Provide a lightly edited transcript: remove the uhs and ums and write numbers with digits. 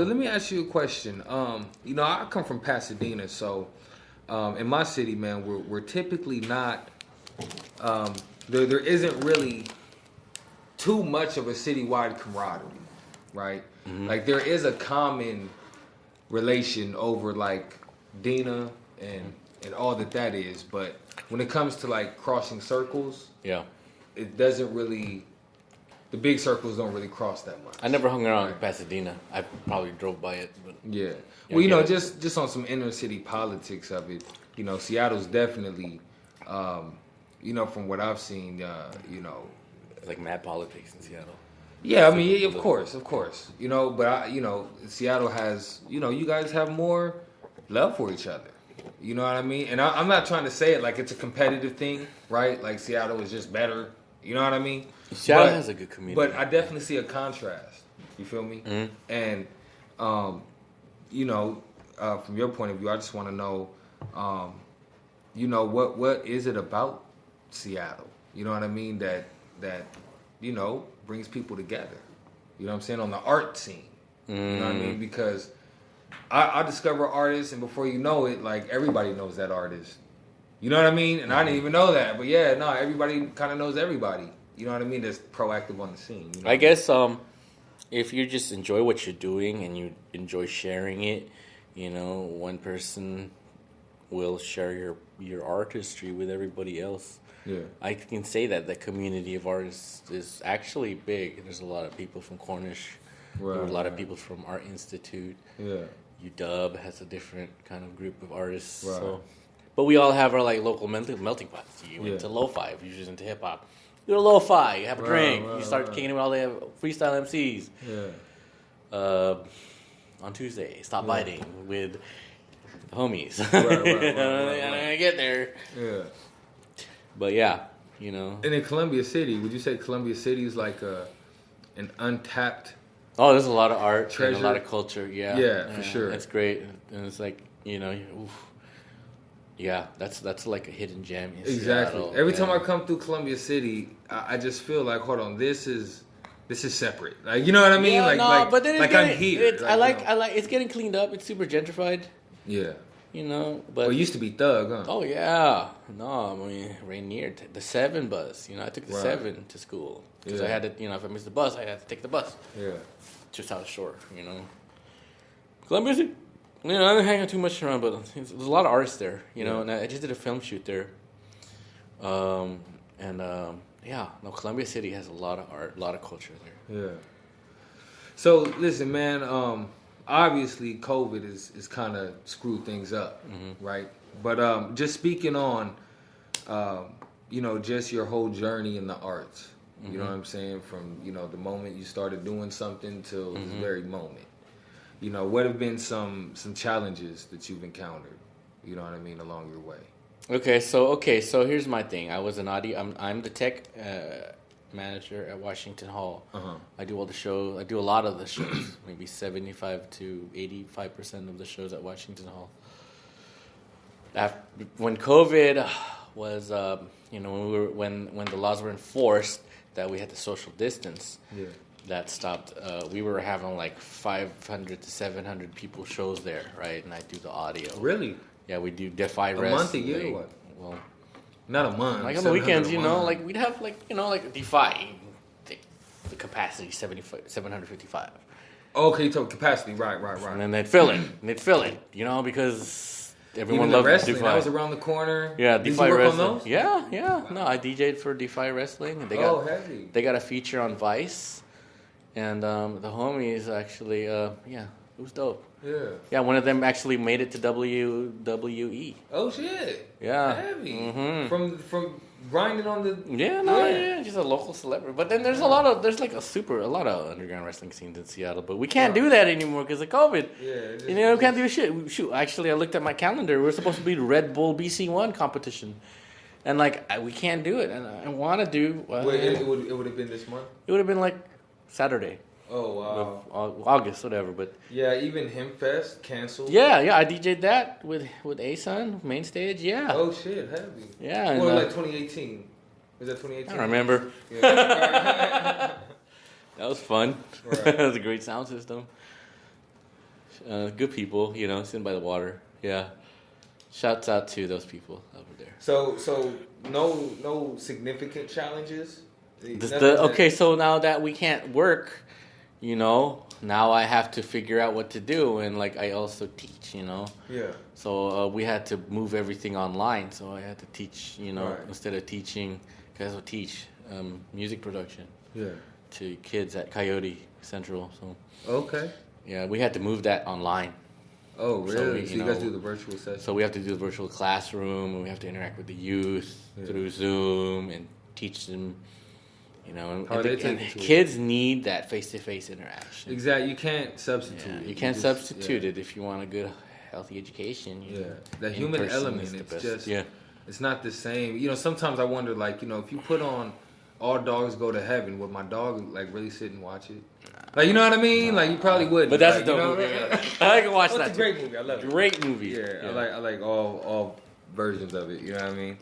let me ask you a question. I come from Pasadena, so in my city, man, we're typically not. There isn't really too much of a citywide camaraderie, right? Mm-hmm. Like there is a common relation over like Dina and all that is, but when it comes to like crossing circles, it doesn't really. The big circles don't really cross that much. I never hung around in Pasadena. I probably drove by it, but yeah. Well, just on some inner city politics of it, Seattle's definitely, from what I've seen, it's like mad politics in Seattle. Yeah, I mean, of course, but Seattle has, you guys have more love for each other. You know what I mean? And I'm not trying to say it like it's a competitive thing, right? Like Seattle is just better. You know what I mean? Seattle has a good community. But I definitely see a contrast. You feel me? Mm-hmm. And, from your point of view, I just want to know, what is it about Seattle? You know what I mean? That brings people together. You know what I'm saying? On the art scene. You know what I mean? Because I discover artists, and before you know it, like everybody knows that artist. You know what I mean? And I didn't even know that. But yeah, no, everybody kind of knows everybody. You know what I mean? That's proactive on the scene. You know I guess if you just enjoy what you're doing and you enjoy sharing it, one person will share your artistry with everybody else. Yeah. I can say that the community of artists is actually big. There's a lot of people from Cornish. Right, there's a lot of people from Art Institute. Yeah. UW has a different kind of group of artists. Right. So, but we all have our like local melting pots. You went to lo-fi, if you're just into hip hop. You go to lo-fi, you have a drink, you start kicking it with all the freestyle MCs. Yeah. On Tuesday, stop biting with the homies. Right. I'm gonna get there. Yeah. But yeah, And in Columbia City, would you say Columbia City is like an untapped? Oh, there's a lot of art treasure. And a lot of culture. Yeah. Yeah, for sure. That's great, and it's like yeah, that's like a hidden gem in exactly. Seattle. Every time I come through Columbia City, I just feel like, hold on, this is separate. Like, you know what I mean? Yeah, but then I'm here. I like it's getting cleaned up. It's super gentrified. Yeah. But it used to be thug, huh? Oh yeah, no, I mean Rainier, the 7 bus. I took the 7 to school because I had to. If I missed the bus, I had to take the bus. Yeah. Just out short, Columbia City. I didn't hang out too much around, but there's a lot of artists there, and I just did a film shoot there. Columbia City has a lot of art, a lot of culture there. Yeah. So, listen, man, obviously COVID is kind of screwed things up, right? But just speaking on, just your whole journey in the arts, you know what I'm saying? From, the moment you started doing something till this very moment. What have been some challenges that you've encountered, along your way? Okay, so here's my thing. I was I'm the tech manager at Washington Hall. Uh-huh. I do all the shows. I do a lot of the shows, maybe 75 to 85% of the shows at Washington Hall. When COVID was, when the laws were enforced that we had to social distance. Yeah. That stopped. We were having like 500 to 700 people shows there, right? And I do the audio. Really? Yeah, we do Defy Wrestling. A month, a year, or what? Well, not a month. Like on the weekends, like we'd have like Defy, the capacity 755. Okay, you talk capacity, right. And then they'd fill it, because everyone loved wrestling. Defy. That was around the corner. Yeah, Did Defy you work Wrestling. on those? Yeah. No, I DJ'd for Defy Wrestling. And heavy. They got a feature on Vice. And the homies actually, it was dope. Yeah, one of them actually made it to WWE. Oh shit! Yeah, heavy. Mm-hmm. From grinding on the. Yeah, just a local celebrity. But then there's a lot of underground wrestling scenes in Seattle. But we can't do that anymore because of COVID. Yeah, we can't do shit. Shoot, actually, I looked at my calendar. We're supposed to be the Red Bull BC1 competition, and we can't do it. And I want to do. Wait, it would have been this month. It would have been like Saturday. Oh wow! August, whatever, but yeah, even Hempfest canceled. Yeah, I DJ'd that with A-Sun main stage. Yeah. Oh shit, heavy. Yeah. Well, like 2018. Was that 2018? I don't remember. Yeah. That was fun. Right. That was a great sound system. Good people, sitting by the water. Yeah. Shouts out to those people over there. So no significant challenges. So now that we can't work, now I have to figure out what to do, and like I also teach, Yeah. So we had to move everything online. So I had to teach, Right. instead of teaching, because I teach music production. Yeah. To kids at Coyote Central. So Okay. yeah, we had to move that online. Oh, really? So you guys do the virtual session? So we have to do the virtual classroom, and we have to interact with the youth through Zoom and teach them. And, How are they taking to it? Kids need that face-to-face interaction. Exactly. You can't substitute it. You can't substitute it if you want a good, healthy education. The human element, it's just, it's not the same. Sometimes I wonder, like, if you put on All Dogs Go to Heaven, would my dog, like, really sit and watch it? Like, you know what I mean? Like, you probably wouldn't. But that's like, a dope movie. I can watch that. It's a great movie. I love it. Great movie. Yeah, I like all versions of it. You know what I mean?